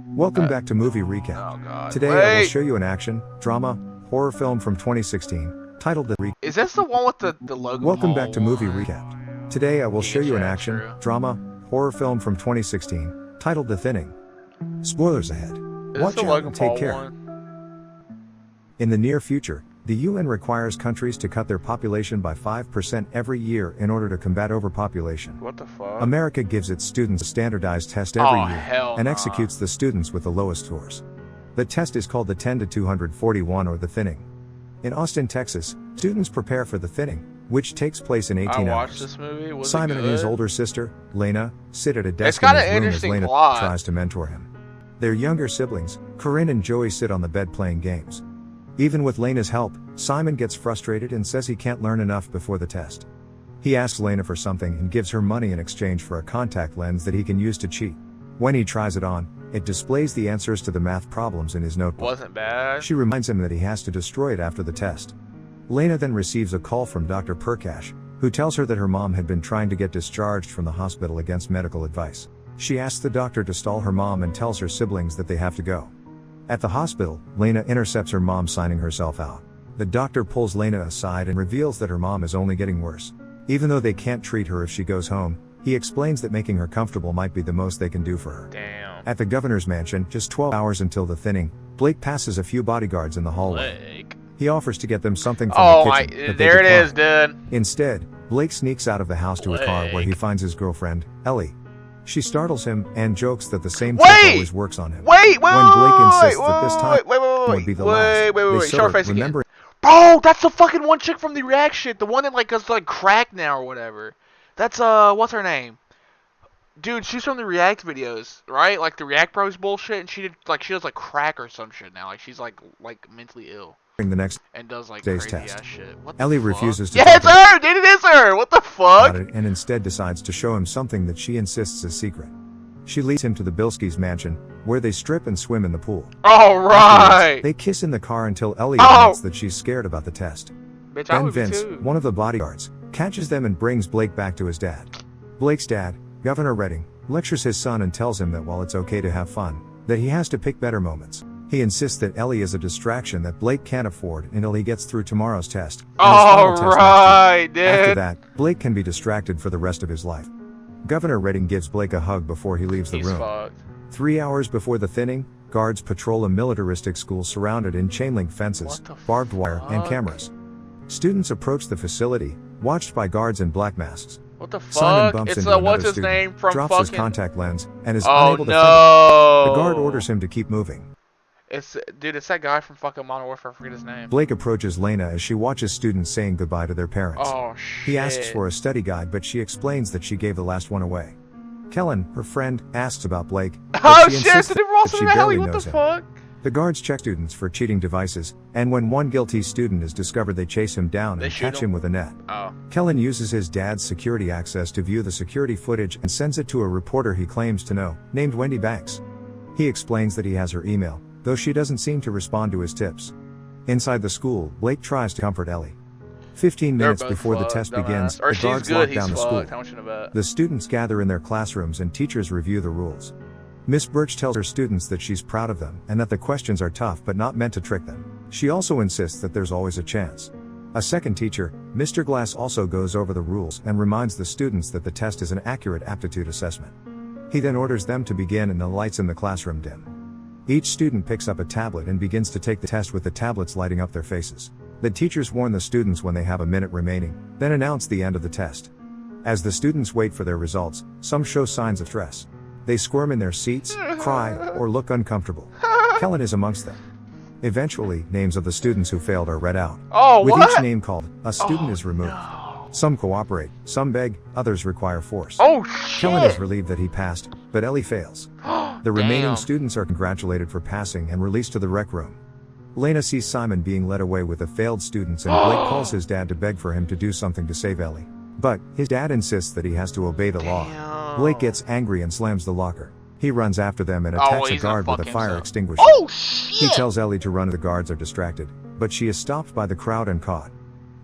Welcome back to Movie Recap. Oh god. Today I will show you an action, drama, horror film from 2016, titled The Recap. Is this the one with the logo? Welcome back to Movie Recap. Today I will show you an action, drama, horror film from 2016, titled The Thinning. Spoilers ahead. Watch out and take care. In the near future, the UN requires countries to cut their population by 5% every year in order to combat overpopulation. What the fuck? America gives its students a standardized test every year and nah. executes the students with the lowest scores. The test is called the 10 to 241 or the thinning. In Austin, Texas, students prepare for the thinning, which takes place in 18 I hours. watched this movie. Was Simon it and his good? older sister, Lena, sit at a desk It's got in an his room as interesting Lena plot. tries to mentor him. Their younger siblings, Corinne and Joey, sit on the bed playing games. Even with Lena's help, Simon gets frustrated and says he can't learn enough before the test. He asks Lena for something and gives her money in exchange for a contact lens that he can use to cheat. When he tries it on, it displays the answers to the math problems in his notebook. Wasn't bad. She reminds him that he has to destroy it after the test. Lena then receives a call from Dr. Perkash, who tells her that her mom had been trying to get discharged from the hospital against medical advice. She asks the doctor to stall her mom and tells her siblings that they have to go. At the hospital, Lena intercepts her mom signing herself out. The doctor pulls Lena aside and reveals that her mom is only getting worse. Even though they can't treat her if she goes home, he explains that making her comfortable might be the most they can do for her. Damn. At the governor's mansion, just 12 hours until the thinning, Blake passes a few bodyguards in the hallway. Blake. He offers to get them something from the kitchen, but they there it is, decline. dude. Instead, Blake sneaks out of the house to a car where he finds his girlfriend, Ellie. She startles him and jokes that the same trick always works on him. Wait, when Blake insists that this time would be the last, wait, show her face again. remember. Bro, that's the fucking one chick from the React shit. The one that like is like cracked now or whatever. That's what's her name? Dude, she's from the React videos, right? Like the React Bros bullshit, and she does like crack or some shit now. Like she's like mentally ill. The next and does like day's crazy test. ass shit. What the Ellie fuck? refuses to Yeah, it's her, dude. It is her. What the fuck? And instead decides to show him something that she insists is secret. She leads him to the Bilskis' mansion, where they strip and swim in the pool. All right. They kiss in the car until Ellie admits that she's scared about the test. Bitch, Then Vince, one of the bodyguards, catches them and brings Blake back to his dad. Blake's dad, Governor Redding, lectures his son and tells him that while it's okay to have fun, that he has to pick better moments. He insists that Ellie is a distraction that Blake can't afford until he gets through tomorrow's test. All right, dude. After that, Blake can be distracted for the rest of his life. Governor Redding gives Blake a hug before he leaves the room. Fucked. 3 hours before the thinning, guards patrol a militaristic school surrounded in chain-link fences, barbed wire, and cameras. Students approach the facility, watched by guards in black masks. What the fuck? Simon bumps It's into what's another his student, name from drops fucking... his contact lens, and is Oh unable to no! finish. The guard orders him to keep moving. It's that guy from fucking Modern Warfare. I forget his name. Blake approaches Lena as she watches students saying goodbye to their parents. Oh shit. He asks for a study guide, but she explains that she gave the last one away. Kellen, her friend, asks about Blake. Oh she shit! insists So they were also that in she the alley. barely What the knows him. fuck? The guards check students for cheating devices, and when one guilty student is discovered, they chase him down and catch him with a net. Oh. Kellen uses his dad's security access to view the security footage and sends it to a reporter he claims to know, named Wendy Banks. He explains that he has her email, though she doesn't seem to respond to his tips. Inside the school, Blake tries to comfort Ellie. 15 minutes before the test begins, the guards lock down the school. The students gather in their classrooms and teachers review the rules. Miss Birch tells her students that she's proud of them and that the questions are tough but not meant to trick them. She also insists that there's always a chance. A second teacher, Mr. Glass, also goes over the rules and reminds the students that the test is an accurate aptitude assessment. He then orders them to begin and the lights in the classroom dim. Each student picks up a tablet and begins to take the test with the tablets lighting up their faces. The teachers warn the students when they have a minute remaining, then announce the end of the test. As the students wait for their results, some show signs of stress. They squirm in their seats, cry, or look uncomfortable. Kellen is amongst them. Eventually, names of the students who failed are read out. With each name called, a student is removed. No. Some cooperate, some beg, others require force. Oh shit! Kellen is relieved that he passed, but Ellie fails. The remaining students are congratulated for passing and released to the rec room. Lena sees Simon being led away with the failed students and Blake calls his dad to beg for him to do something to save Ellie. But, his dad insists that he has to obey the law. Blake gets angry and slams the locker. He runs after them and attacks a guard with a fire extinguisher. Oh shit! He tells Ellie to run. The guards are distracted, but she is stopped by the crowd and caught.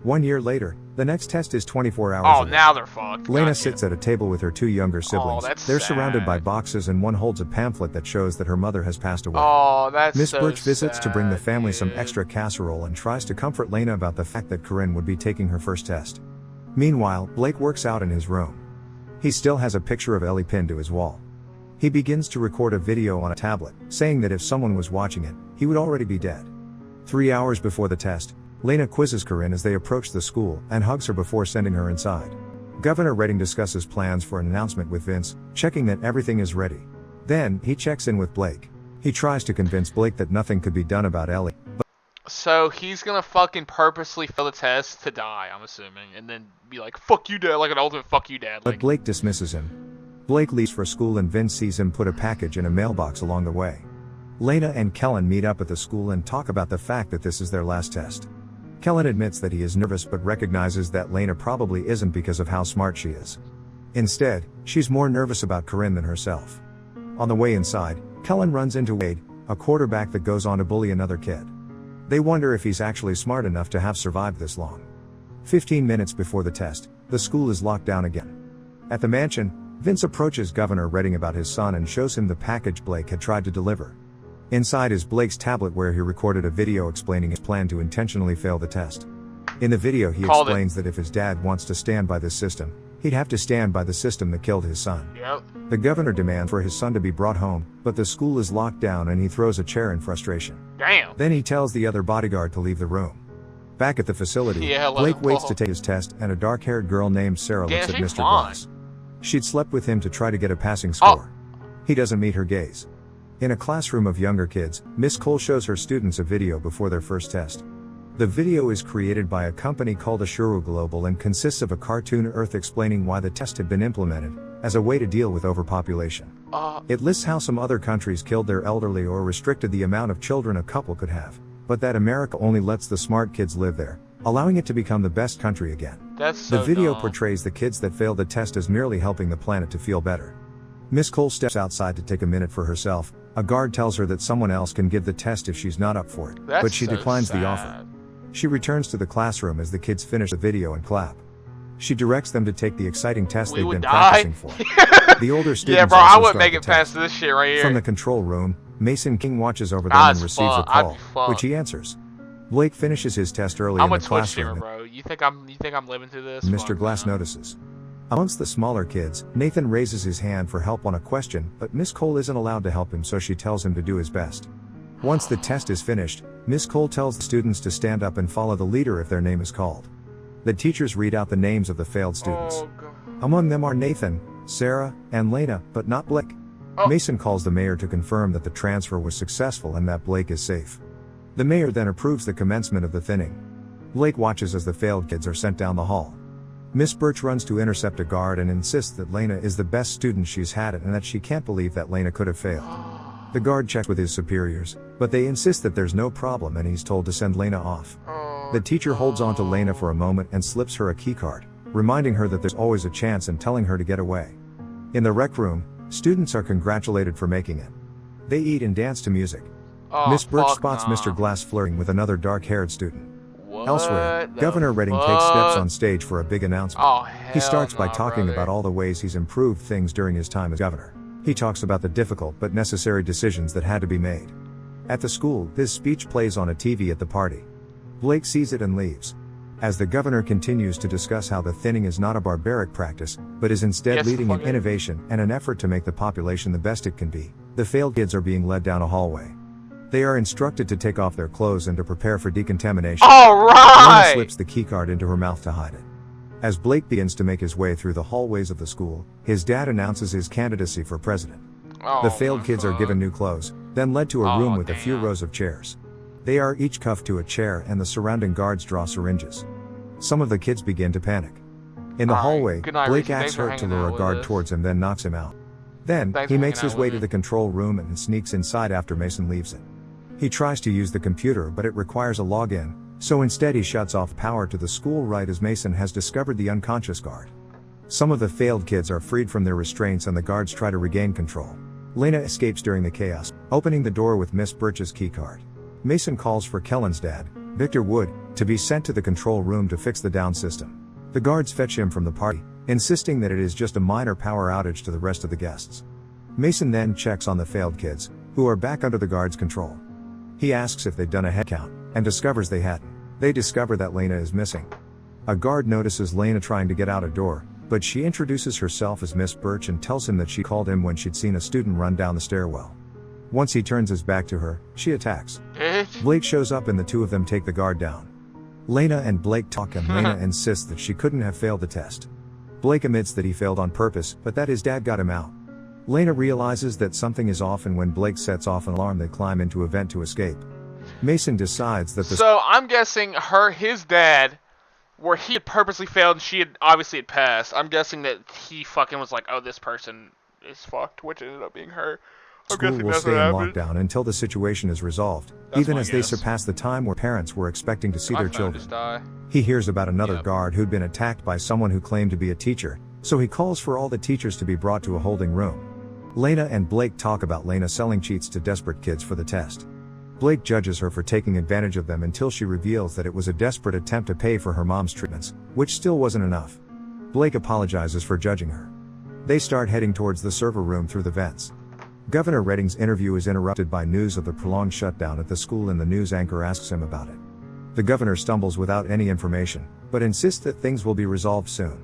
1 year later, the next test is 24 hours Oh, away. now they're fucked. Lena Gotcha. sits at a table with her 2 younger siblings. that's They're surrounded by sad. boxes and one holds a pamphlet that shows that her mother has passed away. Oh, that's Miss so Birch visits to bring the sad, family some dude. extra casserole and tries to comfort Lena about the fact that Corinne would be taking her first test. Meanwhile, Blake works out in his room. He still has a picture of Ellie pinned to his wall. He begins to record a video on a tablet, saying that if someone was watching it, he would already be dead. 3 hours before the test, Lena quizzes Corinne as they approach the school and hugs her before sending her inside. Governor Redding discusses plans for an announcement with Vince, checking that everything is ready. Then, he checks in with Blake. He tries to convince Blake that nothing could be done about Ellie. So he's gonna fucking purposely fail the test to die, I'm assuming, and then be like, fuck you, dad, like an ultimate fuck you, dad. But Blake dismisses him. Blake leaves for school and Vince sees him put a package in a mailbox along the way. Lena and Kellen meet up at the school and talk about the fact that this is their last test. Kellen admits that he is nervous but recognizes that Lena probably isn't because of how smart she is. Instead, she's more nervous about Corinne than herself. On the way inside, Kellen runs into Wade, a quarterback that goes on to bully another kid. They wonder if he's actually smart enough to have survived this long. 15 minutes before the test, the school is locked down again. At the mansion, Vince approaches Governor Redding about his son and shows him the package Blake had tried to deliver. Inside is Blake's tablet where he recorded a video explaining his plan to intentionally fail the test. In the video he explains that if his dad wants to stand by this system, he'd have to stand by the system that killed his son. Yep. The governor demands for his son to be brought home, but the school is locked down and he throws a chair in frustration. Damn. Then he tells the other bodyguard to leave the room. Back at the facility, Blake waits to take his test and a dark-haired girl named Sarah looks at Mr. Glass. She'd slept with him to try to get a passing score. He doesn't meet her gaze. In a classroom of younger kids, Miss Cole shows her students a video before their first test. The video is created by a company called Ashuru Global and consists of a cartoon Earth explaining why the test had been implemented, as a way to deal with overpopulation. It lists how some other countries killed their elderly or restricted the amount of children a couple could have, but that America only lets the smart kids live there, allowing it to become the best country again. That's so The video dumb. portrays the kids that failed the test as merely helping the planet to feel better. Miss Cole steps outside to take a minute for herself. A guard tells her that someone else can give the test if she's not up for it, but she declines the offer. She returns to the classroom as the kids finish the video and clap. She directs them to take the exciting test they've been practicing for. The older students Yeah, bro, also I wouldn't start make the it test. past this shit right here. From the control room, Mason King watches over them and receives a call, which he answers. Blake finishes his test early I'm in a the Twitch streamer, classroom. bro. You think I'm living through this? Mr. Fuck, Glass man. notices. Amongst the smaller kids, Nathan raises his hand for help on a question, but Miss Cole isn't allowed to help him, so she tells him to do his best. Once the test is finished, Miss Cole tells the students to stand up and follow the leader if their name is called. The teachers read out the names of the failed students. Oh, God. Among them are Nathan, Sarah, and Lena, but not Blake. Mason calls the mayor to confirm that the transfer was successful and that Blake is safe. The mayor then approves the commencement of the thinning. Blake watches as the failed kids are sent down the hall. Miss Birch runs to intercept a guard and insists that Lena is the best student she's had and that she can't believe that Lena could have failed. The guard checks with his superiors, but they insist that there's no problem and he's told to send Lena off. The teacher holds on to Lena for a moment and slips her a keycard, reminding her that there's always a chance and telling her to get away. In the rec room, students are congratulated for making it. They eat and dance to music. Miss Birch spots Mr. Glass flirting with another dark-haired student. Elsewhere, Governor Redding takes steps on stage for a big announcement. He starts by talking about all the ways he's improved things during his time as governor. He talks about the difficult but necessary decisions that had to be made. At the school, his speech plays on a TV at the party. Blake sees it and leaves. As the governor continues to discuss how the thinning is not a barbaric practice, but is instead leading in innovation and an effort to make the population the best it can be, the failed kids are being led down a hallway. They are instructed to take off their clothes and to prepare for decontamination. Lena slips the keycard into her mouth to hide it. As Blake begins to make his way through the hallways of the school, his dad announces his candidacy for president. The failed kids are given new clothes, then led to a room with a few rows of chairs. They are each cuffed to a chair and the surrounding guards draw syringes. Some of the kids begin to panic. In the hallway, Blake acts hurt to lure a guard towards him, then knocks him out. Then, he makes his way to the control room and sneaks inside after Mason leaves it. He tries to use the computer, but it requires a login, so instead he shuts off power to the school right as Mason has discovered the unconscious guard. Some of the failed kids are freed from their restraints and the guards try to regain control. Lena escapes during the chaos, opening the door with Miss Birch's keycard. Mason calls for Kellen's dad, Victor would, to be sent to the control room to fix the down system. The guards fetch him from the party, insisting that it is just a minor power outage to the rest of the guests. Mason then checks on the failed kids, who are back under the guards' control. He asks if they'd done a head count, and discovers they hadn't. They discover that Lena is missing. A guard notices Lena trying to get out a door, but she introduces herself as Miss Birch and tells him that she called him when she'd seen a student run down the stairwell. Once he turns his back to her, she attacks. Blake shows up and the two of them take the guard down. Lena and Blake talk and Lena insists that she couldn't have failed the test. Blake admits that he failed on purpose, but that his dad got him out. Lena realizes that something is off, and when Blake sets off an alarm they climb into a vent to escape. Mason decides that So I'm guessing his dad, where he had purposely failed and she had obviously had passed, I'm guessing that he fucking was like, oh, this person is fucked, which ended up being her. School will stay in lockdown until the situation is resolved, even as they surpass the time where parents were expecting to see their children. He hears about another guard who'd been attacked by someone who claimed to be a teacher, so he calls for all the teachers to be brought to a holding room. Lena and Blake talk about Lena selling cheats to desperate kids for the test. Blake judges her for taking advantage of them until she reveals that it was a desperate attempt to pay for her mom's treatments, which still wasn't enough. Blake apologizes for judging her. They start heading towards the server room through the vents. Governor Redding's interview is interrupted by news of the prolonged shutdown at the school, and the news anchor asks him about it. The governor stumbles without any information, but insists that things will be resolved soon.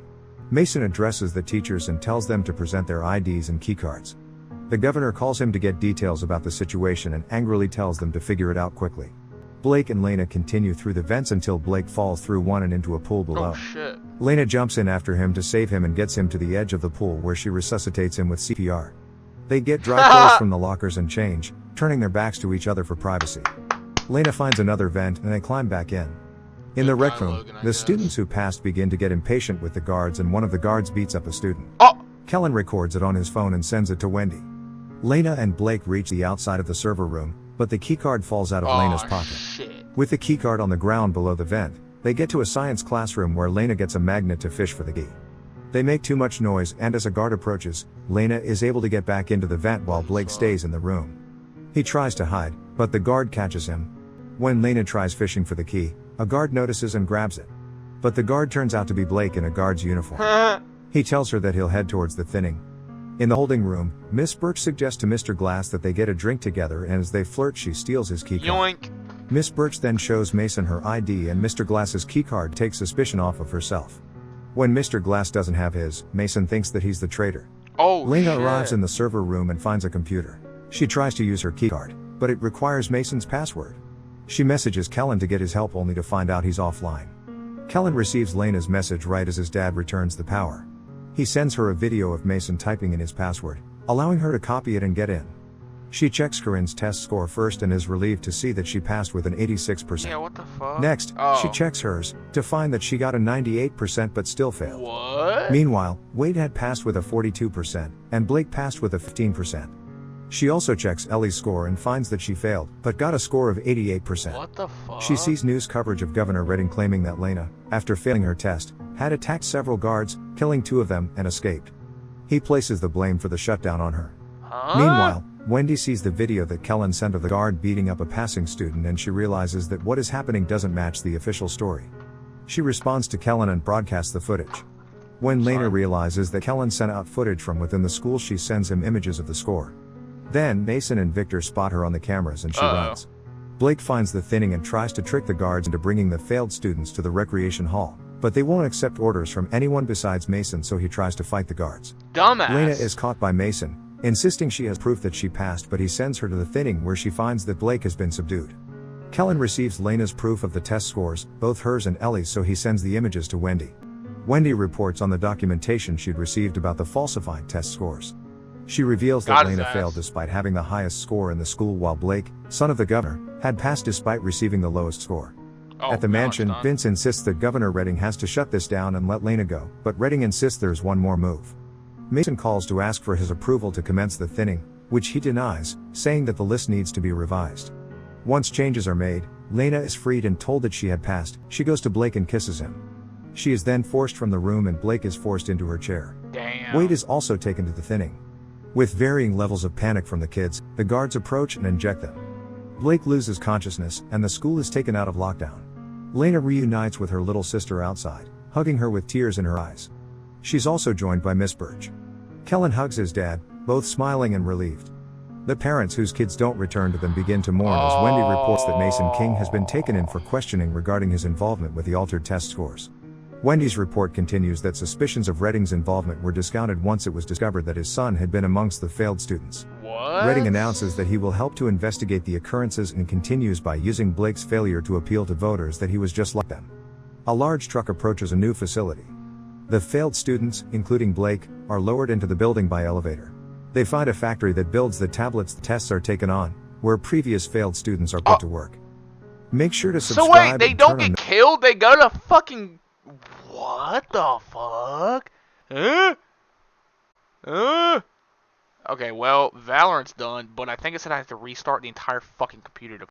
Mason addresses the teachers and tells them to present their IDs and keycards. The governor calls him to get details about the situation and angrily tells them to figure it out quickly. Blake and Lena continue through the vents until Blake falls through one and into a pool below. Oh shit. Lena jumps in after him to save him and gets him to the edge of the pool, where she resuscitates him with CPR. They get dry clothes from the lockers and change, turning their backs to each other for privacy. Lena finds another vent and they climb back in. In the rec room, the students who passed begin to get impatient with the guards, and one of the guards beats up a student. Kellen records it on his phone and sends it to Wendy. Lena and Blake reach the outside of the server room, but the keycard falls out of Lena's pocket. Shit. With the keycard on the ground below the vent, they get to a science classroom where Lena gets a magnet to fish for the key. They make too much noise, and as a guard approaches, Lena is able to get back into the vent while Blake stays in the room. He tries to hide, but the guard catches him. When Lena tries fishing for the key, a guard notices and grabs it. But the guard turns out to be Blake in a guard's uniform. He tells her that he'll head towards the thinning. In the holding room, Miss Birch suggests to Mr. Glass that they get a drink together, and as they flirt she steals his keycard. Yoink. Miss Birch then shows Mason her ID, and Mr. Glass's keycard takes suspicion off of herself. When Mr. Glass doesn't have his, Mason thinks that he's the traitor. Lena arrives in the server room and finds a computer. She tries to use her keycard, but it requires Mason's password. She messages Kellen to get his help, only to find out he's offline. Kellen receives Lena's message right as his dad returns the power. He sends her a video of Mason typing in his password, allowing her to copy it and get in. She checks Corinne's test score first and is relieved to see that she passed with an 86%. Yeah, what the fuck? Next, she checks hers, to find that she got a 98% but still failed. What? Meanwhile, Wade had passed with a 42%, and Blake passed with a 15%. She also checks Ellie's score and finds that she failed, but got a score of 88%. What the fuck? She sees news coverage of Governor Redding claiming that Lena, after failing her test, had attacked several guards, killing 2 of them, and escaped. He places the blame for the shutdown on her. Meanwhile, Wendy sees the video that Kellen sent of the guard beating up a passing student, and she realizes that what is happening doesn't match the official story. She responds to Kellen and broadcasts the footage. When Lena realizes that Kellen sent out footage from within the school, she sends him images of the score. Then Mason and Victor spot her on the cameras and she runs. Blake finds the thinning and tries to trick the guards into bringing the failed students to the recreation hall, but they won't accept orders from anyone besides Mason, so he tries to fight the guards. Dumbass. Lena is caught by Mason, insisting she has proof that she passed, but he sends her to the thinning where she finds that Blake has been subdued. Kellen receives Lena's proof of the test scores, both hers and Ellie's, so he sends the images to Wendy. Wendy reports on the documentation she'd received about the falsified test scores. She reveals that Lena failed despite having the highest score in the school, while Blake, son of the governor, had passed despite receiving the lowest score. At the mansion, Vince insists that Governor Redding has to shut this down and let Lena go, but Redding insists there's one more move. Mason calls to ask for his approval to commence the thinning, which he denies, saying that the list needs to be revised. Once changes are made, Lena is freed and told that she had passed. She goes to Blake and kisses him. She is then forced from the room and Blake is forced into her chair. Damn. Wade is also taken to the thinning. With varying levels of panic from the kids, the guards approach and inject them. Blake loses consciousness, and the school is taken out of lockdown. Lena reunites with her little sister outside, hugging her with tears in her eyes. She's also joined by Miss Birch. Kellen hugs his dad, both smiling and relieved. The parents whose kids don't return to them begin to mourn as Wendy reports that Mason King has been taken in for questioning regarding his involvement with the altered test scores. Wendy's report continues that suspicions of Redding's involvement were discounted once it was discovered that his son had been amongst the failed students. What? Redding announces that he will help to investigate the occurrences and continues by using Blake's failure to appeal to voters that he was just like them. A large truck approaches a new facility. The failed students, including Blake, are lowered into the building by elevator. They find a factory that builds the tablets the tests are taken on, where previous failed students are put to work. Make sure to subscribe. So wait, they don't get killed? They go to fucking... What the fuck? Okay, well, Valorant's done, but I think it said I have to restart the entire fucking computer to